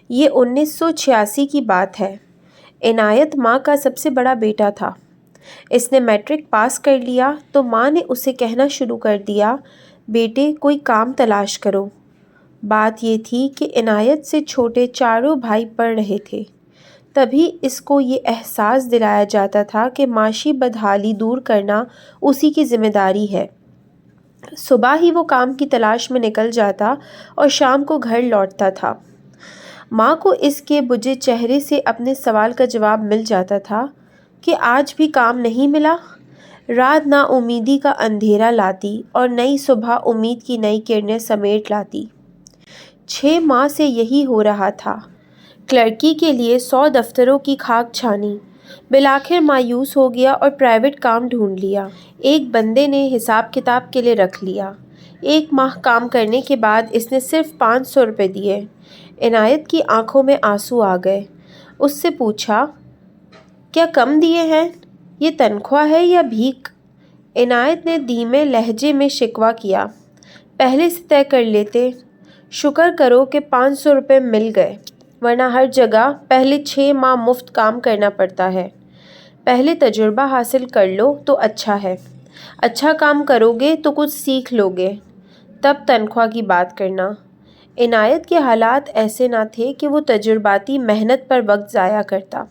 یہ 1986 کی بات ہے۔ عنایت ماں کا سب سے بڑا بیٹا تھا۔ اس نے میٹرک پاس کر لیا تو ماں نے اسے کہنا شروع کر دیا، بیٹے کوئی کام تلاش کرو۔ بات یہ تھی کہ عنایت سے چھوٹے چاروں بھائی پڑھ رہے تھے۔ تبھی اس کو یہ احساس دلایا جاتا تھا کہ معاشی بدحالی دور کرنا اسی کی ذمہ داری ہے۔ صبح ہی وہ کام کی تلاش میں نکل جاتا اور شام کو گھر لوٹتا تھا۔ ماں کو اس کے بجھے چہرے سے اپنے سوال کا جواب مل جاتا تھا کہ آج بھی کام نہیں ملا۔ رات نا امیدی کا اندھیرا لاتی اور نئی صبح امید کی نئی کرنیں سمیٹ لاتی۔ 6 ماہ سے یہی ہو رہا تھا۔ کلرکی کے لیے 100 دفتروں کی کھاک چھانی۔ بالآخر مایوس ہو گیا اور پرائیویٹ کام ڈھونڈ لیا۔ ایک بندے نے حساب کتاب کے لیے رکھ لیا۔ 1 ماہ کام کرنے کے بعد اس نے صرف 500 روپے دیے۔ عنایت کی آنکھوں میں آنسو آ گئے۔ اس سے پوچھا، کیا کم دیے ہیں؟ یہ تنخواہ ہے یا بھیک؟ عنایت نے دھیمے لہجے میں شکوہ کیا، پہلے سے طے کر لیتے۔ شکر کرو کہ 500 روپے مل گئے، ورنہ ہر جگہ پہلے 6 ماہ مفت کام کرنا پڑتا ہے۔ پہلے تجربہ حاصل کر لو تو اچھا ہے۔ اچھا کام کرو گے تو کچھ سیکھ لو گے، تب تنخواہ کی بات کرنا۔ عنایت کے حالات ایسے نہ تھے کہ وہ تجرباتی محنت پر وقت ضائع کرتا۔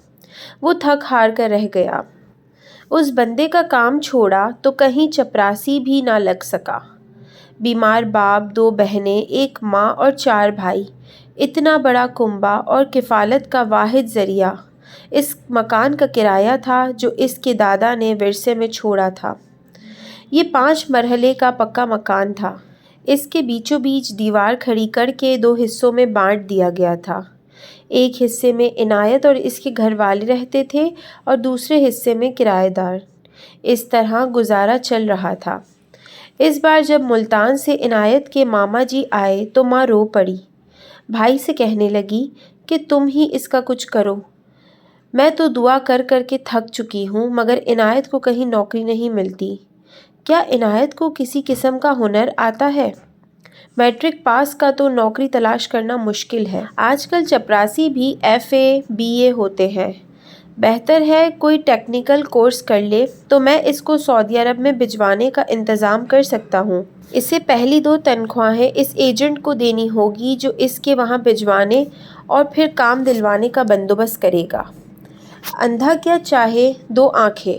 وہ تھک ہار کر رہ گیا۔ اس بندے کا کام چھوڑا تو کہیں چپراسی بھی نہ لگ سکا۔ بیمار باپ، 2 بہنیں، 1 ماں اور 4 بھائی، اتنا بڑا کنبہ اور کفالت کا واحد ذریعہ اس مکان کا کرایہ تھا جو اس کے دادا نے ورثے میں چھوڑا تھا۔ یہ 5 مرحلے کا پکا مکان تھا۔ اس کے بیچوں بیچ دیوار کھڑی کر کے 2 حصوں میں بانٹ دیا گیا تھا۔ ایک حصے میں عنایت اور اس کے گھر والے رہتے تھے اور دوسرے حصے میں کرایہ دار۔ اس طرح گزارا چل رہا تھا۔ اس بار جب ملتان سے عنایت کے ماما جی آئے تو ماں رو پڑی۔ بھائی سے کہنے لگی کہ تم ہی اس کا کچھ کرو۔ میں تو دعا کر کر کے تھک چکی ہوں مگر عنایت کو کہیں نوکری نہیں ملتی۔ کیا عنایت کو کسی قسم کا ہنر آتا ہے؟ میٹرک پاس کا تو نوکری تلاش کرنا مشکل ہے۔ آج کل چپراسی بھی FA BA ہوتے ہیں۔ بہتر ہے کوئی ٹیکنیکل کورس کر لے تو میں اس کو سعودی عرب میں بھجوانے کا انتظام کر سکتا ہوں۔ اسے پہلی 2 تنخواہیں اس ایجنٹ کو دینی ہوگی جو اس کے وہاں بھجوانے اور پھر کام دلوانے کا بندوبست کرے گا۔ اندھا کیا چاہے 2 آنکھیں۔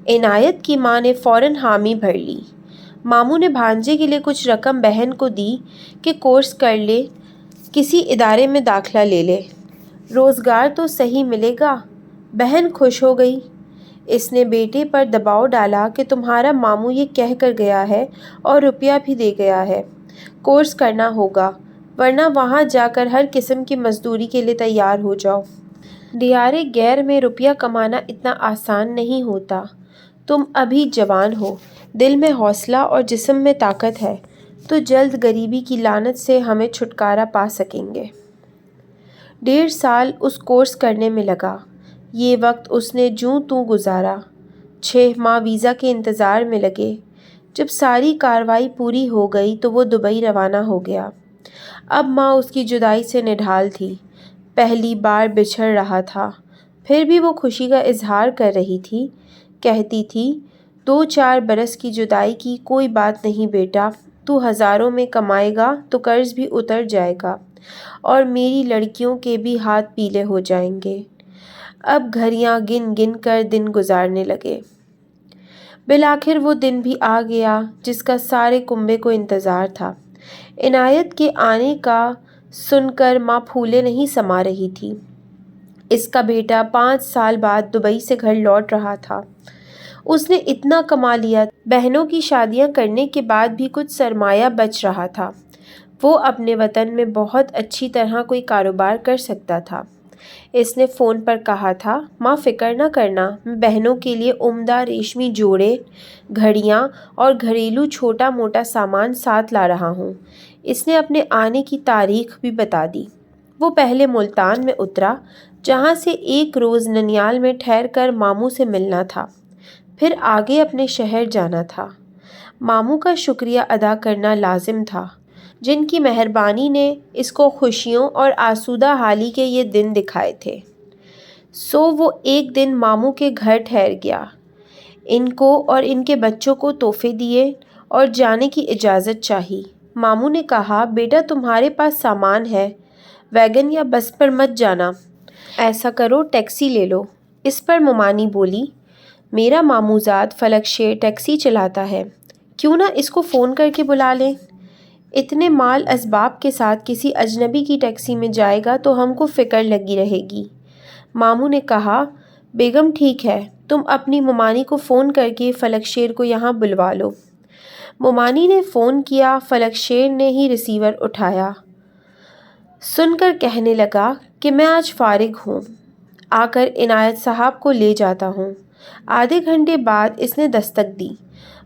عنایت کی ماں نے فوراً حامی بھر لی۔ ماموں نے بھانجے کے لیے کچھ رقم بہن کو دی کہ کورس کر لے، کسی ادارے میں داخلہ لے لے، روزگار تو صحیح ملے گا۔ بہن خوش ہو گئی۔ اس نے بیٹے پر دباؤ ڈالا کہ تمہارا ماموں یہ کہہ کر گیا ہے اور روپیہ بھی دے گیا ہے، کورس کرنا ہوگا، ورنہ وہاں جا کر ہر قسم کی مزدوری کے لیے تیار ہو جاؤ۔ دیار غیر میں روپیہ کمانا اتنا آسان نہیں ہوتا۔ تم ابھی جوان ہو، دل میں حوصلہ اور جسم میں طاقت ہے تو جلد غریبی کی لعنت سے ہمیں چھٹکارا پا سکیں گے۔ 1.5 سال اس کورس کرنے میں لگا۔ یہ وقت اس نے جوں توں گزارا۔ 6 ماہ ویزا کے انتظار میں لگے۔ جب ساری کارروائی پوری ہو گئی تو وہ دبئی روانہ ہو گیا۔ اب ماں اس کی جدائی سے نڈھال تھی۔ پہلی بار بچھڑ رہا تھا، پھر بھی وہ خوشی کا اظہار کر رہی تھی۔ کہتی تھی، 2-4 برس کی جدائی کی کوئی بات نہیں بیٹا، تو ہزاروں میں کمائے گا تو قرض بھی اتر جائے گا اور میری لڑکیوں کے بھی ہاتھ پیلے ہو جائیں گے۔ اب گھڑیاں گن گن کر دن گزارنے لگے۔ بالآخر وہ دن بھی آ گیا جس کا سارے کنبے کو انتظار تھا۔ عنایت کے آنے کا سن کر ماں پھولے نہیں سما رہی تھی۔ اس کا بیٹا 5 سال بعد دبئی سے گھر لوٹ رہا تھا۔ اس نے اتنا کما لیا، بہنوں کی شادیاں کرنے کے بعد بھی کچھ سرمایہ بچ رہا تھا۔ وہ اپنے وطن میں بہت اچھی طرح کوئی کاروبار کر سکتا تھا۔ اس نے فون پر کہا تھا، ماں فکر نہ کرنا، میں بہنوں کے لیے عمدہ ریشمی جوڑے، گھڑیاں اور گھریلو چھوٹا موٹا سامان ساتھ لا رہا ہوں۔ اس نے اپنے آنے کی تاریخ بھی بتا دی۔ وہ پہلے ملتان میں اترا، جہاں سے 1 روز ننیال میں ٹھہر کر ماموں سے ملنا تھا، پھر آگے اپنے شہر جانا تھا۔ ماموں کا شکریہ ادا کرنا لازم تھا۔ جن کی مہربانی نے اس کو خوشیوں اور آسودہ حالی کے یہ دن دکھائے تھے۔ سو وہ ایک دن ماموں کے گھر ٹھہر گیا، ان کو اور ان کے بچوں کو تحفے دیے اور جانے کی اجازت چاہی۔ ماموں نے کہا، بیٹا تمہارے پاس سامان ہے، ویگن یا بس پر مت جانا، ایسا کرو ٹیکسی لے لو۔ اس پر ممانی بولی، میرا ماموزاد فلک شیر ٹیکسی چلاتا ہے، کیوں نہ اس کو فون کر کے بلا لیں؟ اتنے مال اسباب کے ساتھ کسی اجنبی کی ٹیکسی میں جائے گا تو ہم کو فکر لگی رہے گی۔ ماموں نے کہا، بیگم ٹھیک ہے، تم اپنی ممانی کو فون کر کے فلک شیر کو یہاں بلوا لو۔ ممانی نے فون کیا، فلک شیر نے ہی ریسیور اٹھایا، سن کر کہنے لگا کہ میں آج فارغ ہوں، آ کر عنایت صاحب کو لے جاتا ہوں۔ آدھے گھنٹے بعد اس نے دستک دی۔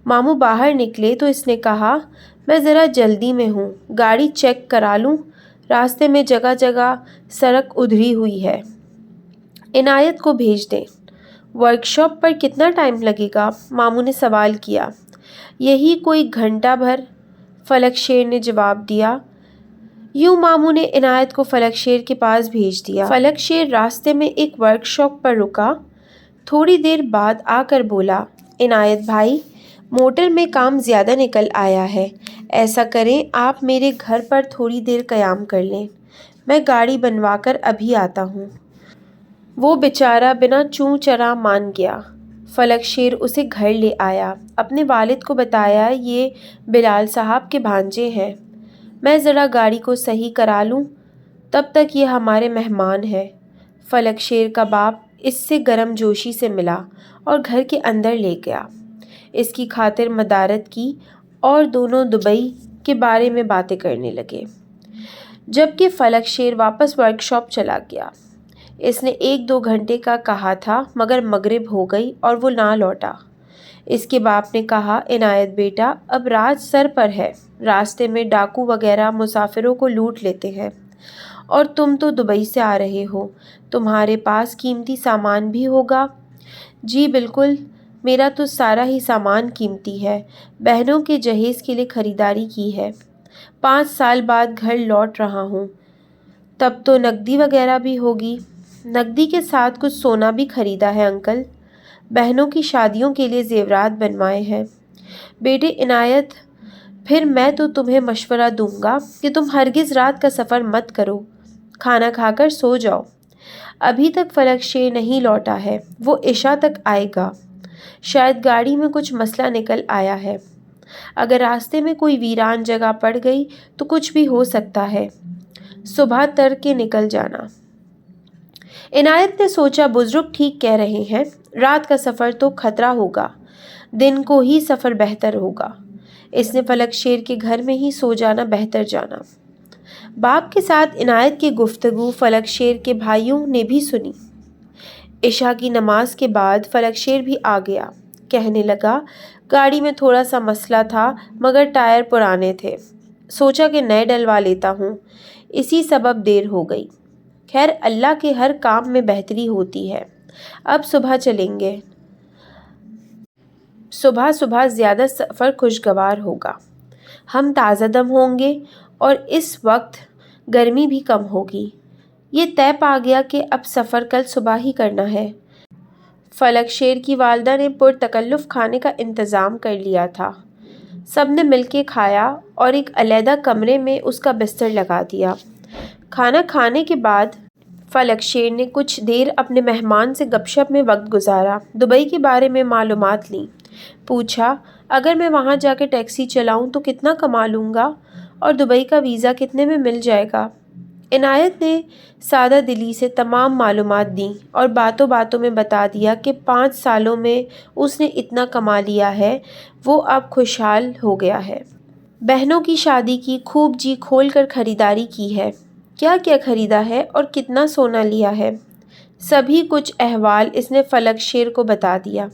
ماموں باہر نکلے تو اس نے کہا، میں ذرا جلدی میں ہوں، گاڑی چیک کرا لوں، راستے میں جگہ جگہ سڑک ادھری ہوئی ہے، عنایت کو بھیج دیں۔ ورکشاپ پر کتنا ٹائم لگے گا؟ ماموں نے سوال کیا۔ یہی کوئی گھنٹہ بھر، فلک شیر نے جواب دیا۔ یوں ماموں نے عنایت کو فلک شیر کے پاس بھیج دیا۔ فلک شیر راستے میں ایک ورکشاپ پر رکا، تھوڑی دیر بعد آ کر بولا، عنایت بھائی، موٹر میں کام زیادہ نکل آیا ہے، ایسا کریں آپ میرے گھر پر تھوڑی دیر قیام کر لیں، میں گاڑی بنوا کر ابھی آتا ہوں۔ وہ بیچارہ بنا چوں چرا مان گیا۔ فلک شیر اسے گھر لے آیا، اپنے والد کو بتایا، یہ بلال صاحب کے بھانجے ہیں، میں ذرا گاڑی کو صحیح کرا لوں، تب تک یہ ہمارے مہمان ہیں۔ فلک شیر کا باپ اس سے گرم جوشی سے ملا اور گھر کے اندر لے گیا، اس کی خاطر مدارت کی اور دونوں دبئی کے بارے میں باتیں کرنے لگے۔ جبکہ فلک شیر واپس ورکشاپ چلا گیا۔ اس نے 1-2 گھنٹے کا کہا تھا مگر مغرب ہو گئی اور وہ نہ لوٹا۔ اس کے باپ نے کہا، عنایت بیٹا اب رات سر پر ہے، راستے میں ڈاکو وغیرہ مسافروں کو لوٹ لیتے ہیں، اور تم تو دبئی سے آ رہے ہو، تمہارے پاس قیمتی سامان بھی ہوگا۔ جی بالکل، میرا تو سارا ہی سامان قیمتی ہے، بہنوں کے جہیز کے لیے خریداری کی ہے، 5 سال بعد گھر لوٹ رہا ہوں، تب تو نقدی وغیرہ بھی ہوگی۔ نقدی کے ساتھ کچھ سونا بھی خریدا ہے انکل، بہنوں کی شادیوں کے لیے زیورات بنوائے ہیں۔ بیٹے عنایت، پھر میں تو تمہیں مشورہ دوں گا کہ تم ہرگز رات کا سفر مت کرو، کھانا کھا کر سو جاؤ۔ ابھی تک فلک شیر نہیں لوٹا ہے، وہ عشاء تک آئے گا، شاید گاڑی میں کچھ مسئلہ نکل آیا ہے، اگر راستے میں کوئی ویران جگہ پڑ گئی تو کچھ بھی ہو سکتا ہے، صبح تر کے نکل جانا۔ عنایت نے سوچا، بزرگ ٹھیک کہہ رہے ہیں، رات کا سفر تو خطرہ ہوگا، دن کو ہی سفر بہتر ہوگا۔ اس نے فلک شیر کے گھر میں ہی سو جانا بہتر جانا۔ باپ کے ساتھ عنایت کی گفتگو فلک شیر کے بھائیوں نے بھی سنی۔ عشاء کی نماز کے بعد فلک شیر بھی آ گیا، کہنے لگا، گاڑی میں تھوڑا سا مسئلہ تھا مگر ٹائر پرانے تھے، سوچا کہ نئے ڈلوا لیتا ہوں، اسی سبب دیر ہو گئی۔ خیر اللہ کے ہر کام میں بہتری ہوتی ہے، اب صبح چلیں گے، صبح صبح زیادہ سفر خوشگوار ہوگا، ہم تازہ دم ہوں گے اور اس وقت گرمی بھی کم ہوگی۔ یہ طے پا گیا کہ اب سفر کل صبح ہی کرنا ہے۔ فلک شیر کی والدہ نے پرتکلف کھانے کا انتظام کر لیا تھا، سب نے مل کے کھایا اور ایک علیحدہ کمرے میں اس کا بستر لگا دیا۔ کھانا کھانے کے بعد فلک شیر نے کچھ دیر اپنے مہمان سے گپ شپ میں وقت گزارا، دبئی کے بارے میں معلومات لیں، پوچھا، اگر میں وہاں جا کے ٹیکسی چلاؤں تو کتنا کما لوں گا اور دبئی کا ویزا کتنے میں مل جائے گا؟ عنایت نے سادہ دلی سے تمام معلومات دیں اور باتوں باتوں میں بتا دیا کہ 5 سالوں میں اس نے اتنا کما لیا ہے، وہ اب خوشحال ہو گیا ہے۔ بہنوں کی شادی کی خوب جی کھول کر خریداری کی ہے، کیا کیا خریدا ہے اور کتنا سونا لیا ہے، سبھی کچھ احوال اس نے فلک شیر کو بتا دیا۔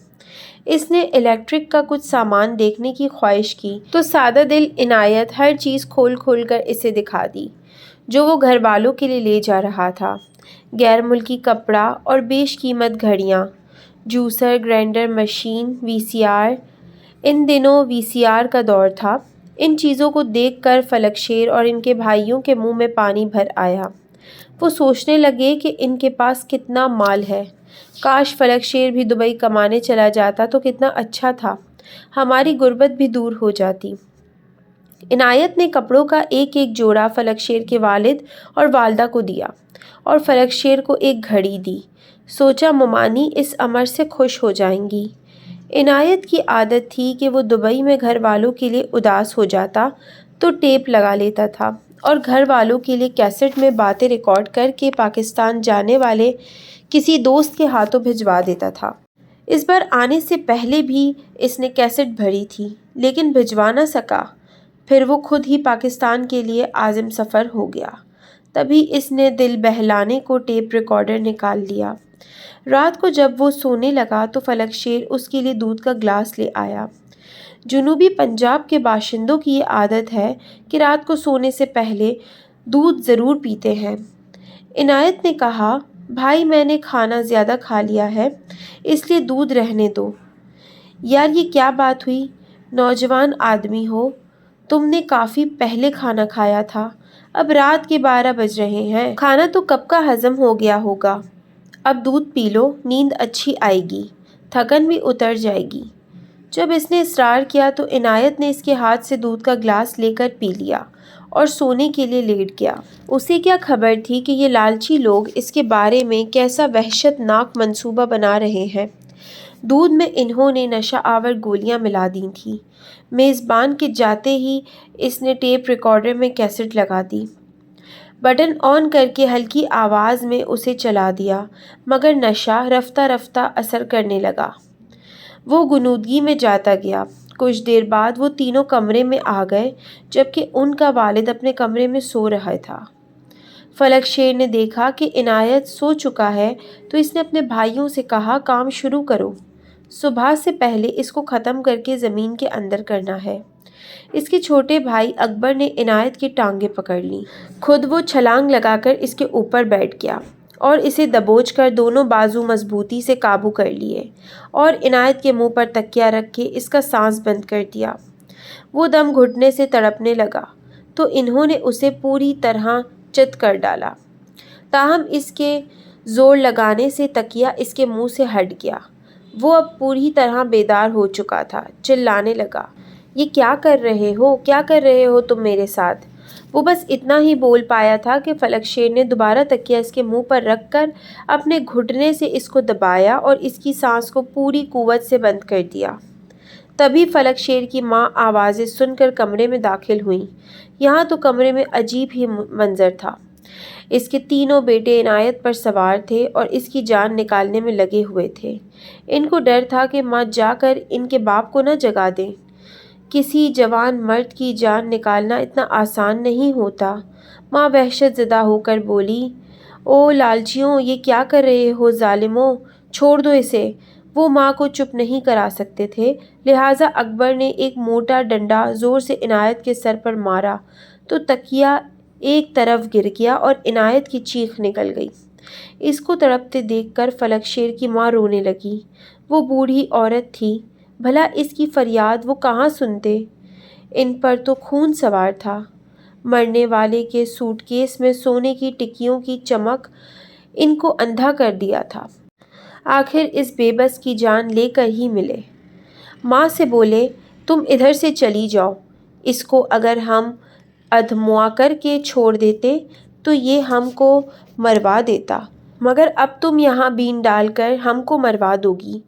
اس نے الیکٹرک کا کچھ سامان دیکھنے کی خواہش کی تو سادہ دل عنایت ہر چیز کھول کھول کر اسے دکھا دی جو وہ گھر والوں کے لیے لے جا رہا تھا، غیر ملکی کپڑا اور بیش قیمت گھڑیاں، جوسر، گرائنڈر مشین، وی سی آر، ان دنوں وی سی آر کا دور تھا، ان چیزوں کو دیکھ کر فلک شیر اور ان کے بھائیوں کے منہ میں پانی بھر آیا۔ وہ سوچنے لگے کہ ان کے پاس کتنا مال ہے، کاش فلک شیر بھی دبئی کمانے چلا جاتا تو کتنا اچھا تھا، ہماری غربت بھی دور ہو جاتی۔ عنایت نے کپڑوں کا ایک ایک جوڑا فلک شیر کے والد اور والدہ کو دیا اور فلک شیر کو ایک گھڑی دی۔ سوچا ممانی اس امر سے خوش ہو جائیں گی۔ عنایت کی عادت تھی کہ وہ دبئی میں گھر والوں کے لیے اداس ہو جاتا تو ٹیپ لگا لیتا تھا اور گھر والوں کے لیے کیسٹ میں باتیں ریکارڈ کر کے پاکستان جانے والے کسی دوست کے ہاتھوں بھجوا دیتا تھا۔ اس بار آنے سے پہلے بھی اس نے کیسٹ بھری تھی لیکن بھجوا نہ سکا۔ پھر وہ خود ہی پاکستان کے لیے عازم سفر ہو گیا۔ تبھی اس نے دل بہلانے کو ٹیپ ریکارڈر نکال لیا۔ رات کو جب وہ سونے لگا تو فلک شیر اس کے لیے دودھ کا گلاس لے آیا۔ جنوبی پنجاب کے باشندوں کی یہ عادت ہے کہ رات کو سونے سے پہلے دودھ ضرور پیتے ہیں۔ عنایت نے کہا، بھائی میں نے کھانا زیادہ کھا لیا ہے اس لیے دودھ رہنے دو۔ یار یہ کیا بات ہوئی، نوجوان آدمی ہو، تم نے کافی پہلے کھانا کھایا تھا، اب رات کے 12 بج رہے ہیں، کھانا تو کب کا ہضم ہو گیا ہوگا، اب دودھ پی لو، نیند اچھی آئے گی، تھکن بھی اتر جائے گی۔ جب اس نے اصرار کیا تو عنایت نے اس کے ہاتھ سے دودھ کا گلاس لے کر پی لیا اور سونے کے لیے لیٹ گیا۔ اسے کیا خبر تھی کہ یہ لالچی لوگ اس کے بارے میں کیسا وحشت ناک منصوبہ بنا رہے ہیں۔ دودھ میں انہوں نے نشہ آور گولیاں ملا دی تھیں۔ میزبان کے جاتے ہی اس نے ٹیپ ریکارڈر میں کیسٹ لگا دی، بٹن آن کر کے ہلکی آواز میں اسے چلا دیا، مگر نشہ رفتہ رفتہ اثر کرنے لگا۔ وہ غنودگی میں جاتا گیا۔ کچھ دیر بعد وہ تینوں کمرے میں آ گئے جبکہ ان کا والد اپنے کمرے میں سو رہا تھا۔ فلک شیر نے دیکھا کہ عنایت سو چکا ہے تو اس نے اپنے بھائیوں سے کہا، کام شروع کرو، صبح سے پہلے اس کو ختم کر کے زمین کے اندر کرنا ہے۔ اس کے چھوٹے بھائی اکبر نے عنایت کی ٹانگیں پکڑ لیں۔ خود وہ چھلانگ لگا کر اس کے اوپر بیٹھ گیا اور اسے دبوچ کر دونوں بازو مضبوطی سے قابو کر لیے اور عنایت کے منہ پر تکیہ رکھ کے اس کا سانس بند کر دیا۔ وہ دم گھٹنے سے تڑپنے لگا تو انہوں نے اسے پوری طرح چت کر ڈالا۔ تاہم اس کے زور لگانے سے تکیہ اس کے منہ سے ہٹ گیا۔ وہ اب پوری طرح بیدار ہو چکا تھا، چلانے لگا، یہ کیا کر رہے ہو، کیا کر رہے ہو تم میرے ساتھ؟ وہ بس اتنا ہی بول پایا تھا کہ فلک شیر نے دوبارہ تکیہ اس کے منہ پر رکھ کر اپنے گھٹنے سے اس کو دبایا اور اس کی سانس کو پوری قوت سے بند کر دیا۔ تبھی فلک شیر کی ماں آوازیں سن کر کمرے میں داخل ہوئیں۔ یہاں تو کمرے میں عجیب ہی منظر تھا۔ اس کے تینوں بیٹے عنایت پر سوار تھے اور اس کی جان نکالنے میں لگے ہوئے تھے۔ ان کو ڈر تھا کہ ماں جا کر ان کے باپ کو نہ جگا دیں۔ کسی جوان مرد کی جان نکالنا اتنا آسان نہیں ہوتا۔ ماں وحشت زدہ ہو کر بولی، او لالچیوں، یہ کیا کر رہے ہو ظالموں، چھوڑ دو اسے۔ وہ ماں کو چپ نہیں کرا سکتے تھے، لہٰذا اکبر نے ایک موٹا ڈنڈا زور سے عنایت کے سر پر مارا تو تکیہ ایک طرف گر گیا اور عنایت کی چیخ نکل گئی۔ اس کو تڑپتے دیکھ کر فلک شیر کی ماں رونے لگی۔ وہ بوڑھی عورت تھی، بھلا اس کی فریاد وہ کہاں سنتے؟ ان پر تو خون سوار تھا۔ مرنے والے کے سوٹ کیس میں سونے کی ٹکیوں کی چمک ان کو اندھا کر دیا تھا۔ آخر اس بے بس کی جان لے کر ہی ملے۔ ماں سے بولے، تم ادھر سے چلی جاؤ، اس کو اگر ہم ادھموا کر کے چھوڑ دیتے تو یہ ہم کو مروا دیتا، مگر اب تم یہاں بین ڈال کر ہم کو مروا دو گی۔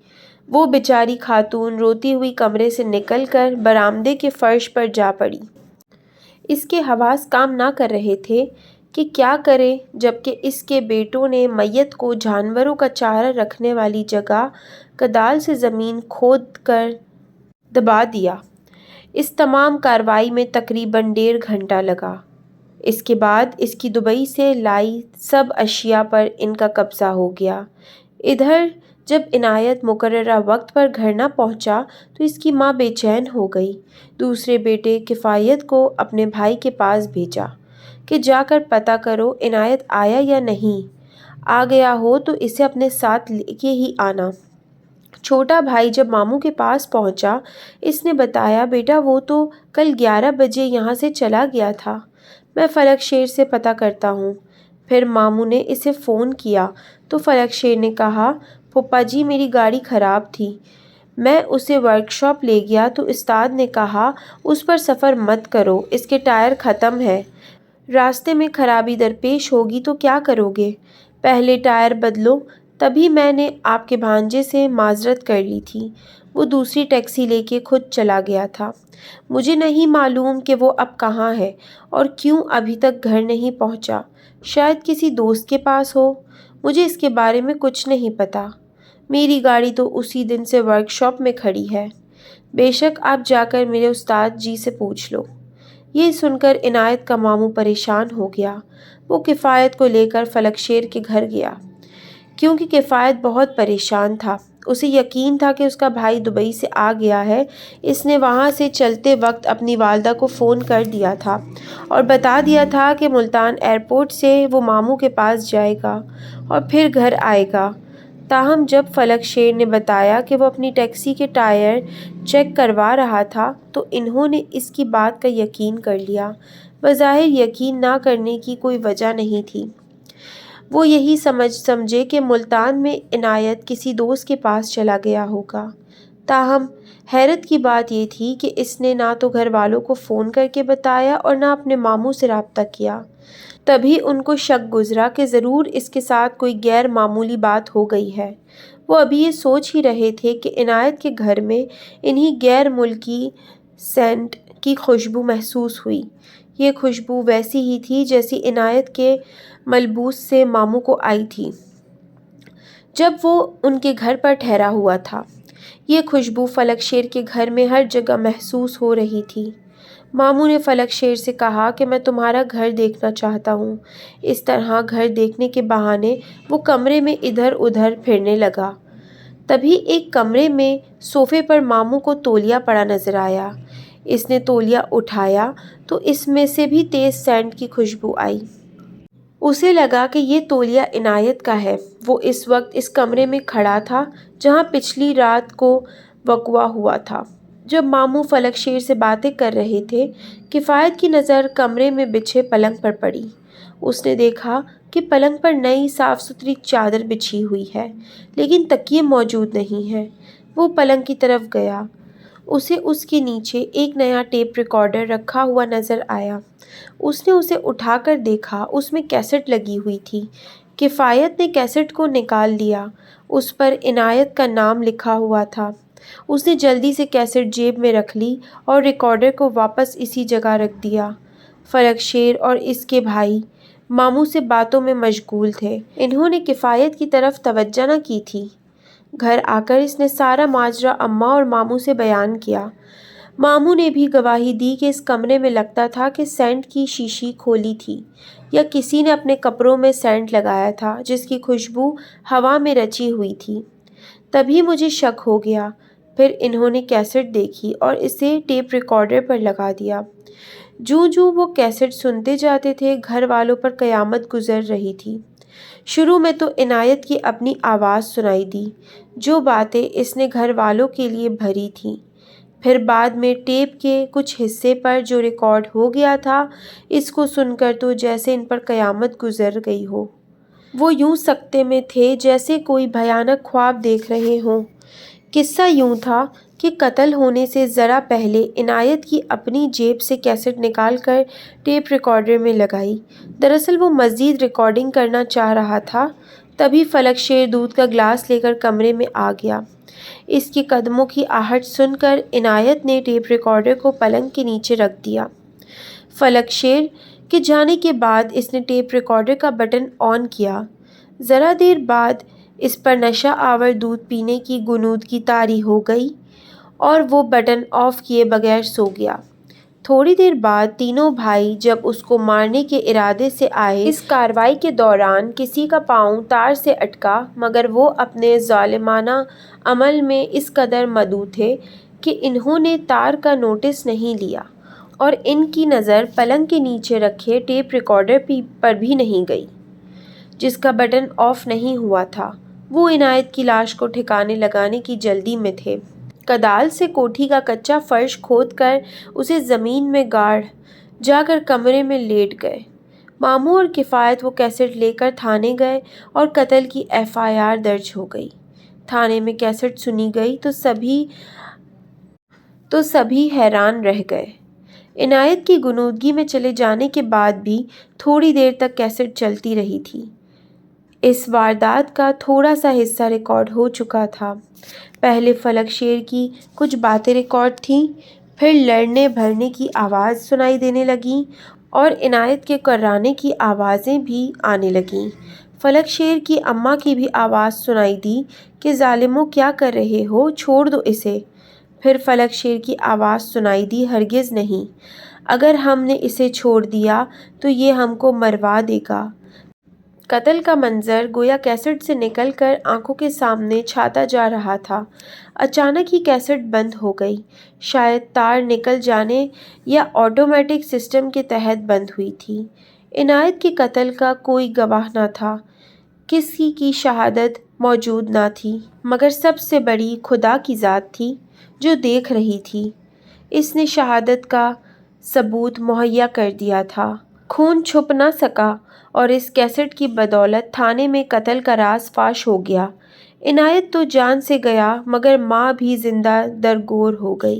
وہ بیچاری خاتون روتی ہوئی کمرے سے نکل کر برآمدے کے فرش پر جا پڑی۔ اس کے حواس کام نہ کر رہے تھے کہ کیا کرے جبکہ اس کے بیٹوں نے میت کو جانوروں کا چارہ رکھنے والی جگہ کدال سے زمین کھود کر دبا دیا۔ اس تمام کارروائی میں تقریباً 1.5 گھنٹہ لگا۔ اس کے بعد اس کی دبئی سے لائی سب اشیاء پر ان کا قبضہ ہو گیا۔ ادھر جب عنایت مقررہ وقت پر گھر نہ پہنچا تو اس کی ماں بے چین ہو گئی۔ دوسرے بیٹے کفایت کو اپنے بھائی کے پاس بھیجا کہ جا کر پتہ کرو عنایت آیا یا نہیں، آ گیا ہو تو اسے اپنے ساتھ لے کے ہی آنا۔ چھوٹا بھائی جب ماموں کے پاس پہنچا، اس نے بتایا، بیٹا وہ تو کل 11 بجے یہاں سے چلا گیا تھا، میں فلک شیر سے پتہ کرتا ہوں۔ پھر ماموں نے اسے فون کیا تو فلک شیر نے کہا، پھپھا جی میری گاڑی خراب تھی، میں اسے ورکشاپ لے گیا تو استاد نے کہا اس پر سفر مت کرو، اس کے ٹائر ختم ہے، راستے میں خرابی درپیش ہوگی تو کیا کرو گے، پہلے ٹائر بدلو۔ تبھی میں نے آپ کے بھانجے سے معذرت کر لی تھی، وہ دوسری ٹیکسی لے کے خود چلا گیا تھا، مجھے نہیں معلوم کہ وہ اب کہاں ہے اور کیوں ابھی تک گھر نہیں پہنچا، شاید کسی دوست کے پاس ہو، مجھے اس کے بارے میں کچھ نہیں پتا، میری گاڑی تو اسی دن سے ورکشاپ میں کھڑی ہے، بے شک آپ جا کر میرے استاد جی سے پوچھ لو۔ یہ سن کر عنایت کا ماموں پریشان ہو گیا، وہ کفایت کو لے کر فلک شیر کے گھر گیا، کیونکہ کفایت بہت پریشان تھا، اسے یقین تھا کہ اس کا بھائی دبئی سے آ گیا ہے، اس نے وہاں سے چلتے وقت اپنی والدہ کو فون کر دیا تھا اور بتا دیا تھا کہ ملتان ایئرپورٹ سے وہ ماموں کے پاس جائے گا اور پھر گھر آئے گا۔ تاہم جب فلک شیر نے بتایا کہ وہ اپنی ٹیکسی کے ٹائر چیک کروا رہا تھا تو انہوں نے اس کی بات کا یقین کر لیا، بظاہر یقین نہ کرنے کی کوئی وجہ نہیں تھی، وہ یہی سمجھے کہ ملتان میں عنایت کسی دوست کے پاس چلا گیا ہوگا۔ تاہم حیرت کی بات یہ تھی کہ اس نے نہ تو گھر والوں کو فون کر کے بتایا اور نہ اپنے ماموں سے رابطہ کیا۔ تبھی ان کو شک گزرا کہ ضرور اس کے ساتھ کوئی غیر معمولی بات ہو گئی ہے، وہ ابھی یہ سوچ ہی رہے تھے کہ عنایت کے گھر میں انہی غیر ملکی سینٹ کی خوشبو محسوس ہوئی، یہ خوشبو ویسی ہی تھی جیسی عنایت کے ملبوس سے ماموں کو آئی تھی جب وہ ان کے گھر پر ٹھہرا ہوا تھا، یہ خوشبو فلک شیر کے گھر میں ہر جگہ محسوس ہو رہی تھی۔ ماموں نے فلک شیر سے کہا کہ میں تمہارا گھر دیکھنا چاہتا ہوں، اس طرح گھر دیکھنے کے بہانے وہ کمرے میں ادھر ادھر پھرنے لگا، تبھی ایک کمرے میں صوفے پر ماموں کو تولیہ پڑا نظر آیا، اس نے تولیہ اٹھایا تو اس میں سے بھی تیز سینٹ کی خوشبو آئی، اسے لگا کہ یہ تولیہ عنایت کا ہے، وہ اس وقت اس کمرے میں کھڑا تھا جہاں پچھلی رات کو وقوع ہوا تھا۔ جب ماموں فلک شیر سے باتیں کر رہے تھے، کفایت کی نظر کمرے میں بچھے پلنگ پر پڑی، اس نے دیکھا کہ پلنگ پر نئی صاف ستھری چادر بچھی ہوئی ہے لیکن تکیے موجود نہیں ہیں، وہ پلنگ کی طرف گیا، اسے اس کے نیچے ایک نیا ٹیپ ریکارڈر رکھا ہوا نظر آیا، اس نے اسے اٹھا کر دیکھا، اس میں کیسٹ لگی ہوئی تھی، کفایت نے کیسٹ کو نکال لیا، اس پر عنایت کا نام لکھا ہوا تھا، اس نے جلدی سے کیسٹ جیب میں رکھ لی اور ریکارڈر کو واپس اسی جگہ رکھ دیا۔ فلک شیر اور اس کے بھائی ماموں سے باتوں میں مشغول تھے، انہوں نے کفایت کی طرف توجہ نہ کی تھی، گھر آ کر اس نے سارا ماجرا اماں اور ماموں سے بیان کیا، ماموں نے بھی گواہی دی کہ اس کمرے میں لگتا تھا کہ سینٹ کی شیشی کھولی تھی یا کسی نے اپنے کپڑوں میں سینٹ لگایا تھا جس کی خوشبو ہوا میں رچی ہوئی تھی، تبھی مجھے شک ہو گیا، پھر انہوں نے کیسٹ دیکھی اور اسے ٹیپ ریکارڈر پر لگا دیا، جوں جوں وہ کیسٹ سنتے جاتے تھے گھر والوں پر قیامت گزر رہی تھی، شروع میں تو عنایت کی اپنی آواز سنائی دی، جو باتیں اس نے گھر والوں کے لیے بھری تھیں، پھر بعد میں ٹیپ کے کچھ حصے پر جو ریکارڈ ہو گیا تھا، اس کو سن کر تو جیسے ان پر قیامت گزر گئی ہو، وہ یوں سکتے میں تھے جیسے کوئی بھیانک خواب دیکھ رہے ہوں۔ قصہ یوں تھا کہ قتل ہونے سے ذرا پہلے عنایت کی اپنی جیب سے کیسٹ نکال کر ٹیپ ریکارڈر میں لگائی، دراصل وہ مزید ریکارڈنگ کرنا چاہ رہا تھا، تبھی فلک شیر دودھ کا گلاس لے کر کمرے میں آ گیا، اس کے قدموں کی آہٹ سن کر عنایت نے ٹیپ ریکارڈر کو پلنگ کے نیچے رکھ دیا، فلک شیر کے جانے کے بعد اس نے ٹیپ ریکارڈر کا بٹن آن کیا، ذرا دیر بعد اس پر نشہ آور دودھ پینے کی غنودگی طاری ہو گئی اور وہ بٹن آف کیے بغیر سو گیا۔ تھوڑی دیر بعد تینوں بھائی جب اس کو مارنے کے ارادے سے آئے، اس کارروائی کے دوران کسی کا پاؤں تار سے اٹکا، مگر وہ اپنے ظالمانہ عمل میں اس قدر مدعو تھے کہ انہوں نے تار کا نوٹس نہیں لیا اور ان کی نظر پلنگ کے نیچے رکھے ٹیپ ریکارڈر پر بھی نہیں گئی، جس کا بٹن آف نہیں ہوا تھا، وہ عنایت کی لاش کو ٹھکانے لگانے کی جلدی میں تھے۔ کدال سے کوٹھی کا کچا فرش کھود کر اسے زمین میں گاڑ جا کر کمرے میں لیٹ گئے۔ ماموں اور کفایت وہ کیسٹ لے کر تھانے گئے اور قتل کی FIR درج ہو گئی۔ تھانے میں کیسٹ سنی گئی تو سبھی حیران رہ گئے۔ عنایت کی غنودگی میں چلے جانے کے بعد بھی تھوڑی دیر تک کیسٹ چلتی رہی تھی۔ اس واردات کا تھوڑا سا حصہ ریکارڈ ہو چکا تھا۔ پہلے فلک شیر کی کچھ باتیں ریکارڈ تھیں، پھر لڑنے بھرنے کی آواز سنائی دینے لگیں اور عنایت کے کرانے کی آوازیں بھی آنے لگیں۔ فلک شیر کی اماں کی بھی آواز سنائی دی کہ ظالمو کیا کر رہے ہو، چھوڑ دو اسے۔ پھر فلک شیر کی آواز سنائی دی، ہرگز نہیں، اگر ہم نے اسے چھوڑ دیا تو یہ ہم کو مروا دے گا۔ قتل کا منظر گویا کیسٹ سے نکل کر آنکھوں کے سامنے چھاتا جا رہا تھا۔ اچانک ہی کیسٹ بند ہو گئی، شاید تار نکل جانے یا آٹومیٹک سسٹم کے تحت بند ہوئی تھی۔ عنایت کے قتل کا کوئی گواہ نہ تھا، کسی کی شہادت موجود نہ تھی، مگر سب سے بڑی خدا کی ذات تھی جو دیکھ رہی تھی۔ اس نے شہادت کا ثبوت مہیا کر دیا تھا۔ خون چھپ نہ سکا اور اس کیسٹ کی بدولت تھانے میں قتل کا راز فاش ہو گیا۔ عنایت تو جان سے گیا مگر ماں بھی زندہ درگور ہو گئی۔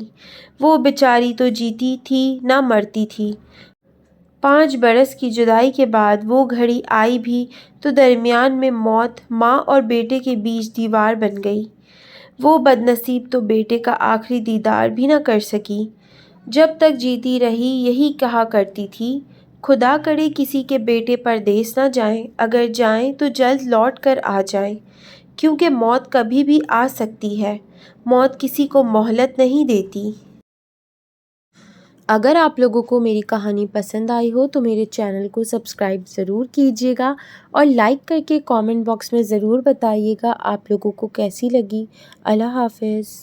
وہ بیچاری تو جیتی تھی نہ مرتی تھی۔ 5 برس کی جدائی کے بعد وہ گھڑی آئی بھی تو درمیان میں موت ماں اور بیٹے کے بیچ دیوار بن گئی۔ وہ بد نصیب تو بیٹے کا آخری دیدار بھی نہ کر سکی۔ جب تک جیتی رہی یہی کہا کرتی تھی، خدا کرے کسی کے بیٹے پردیس نہ جائیں، اگر جائیں تو جلد لوٹ کر آ جائیں، کیونکہ موت کبھی بھی آ سکتی ہے، موت کسی کو مہلت نہیں دیتی۔ اگر آپ لوگوں کو میری کہانی پسند آئی ہو تو میرے چینل کو سبسکرائب ضرور کیجیے گا اور لائک کر کے کامنٹ باکس میں ضرور بتائیے گا آپ لوگوں کو کیسی لگی۔ اللہ حافظ۔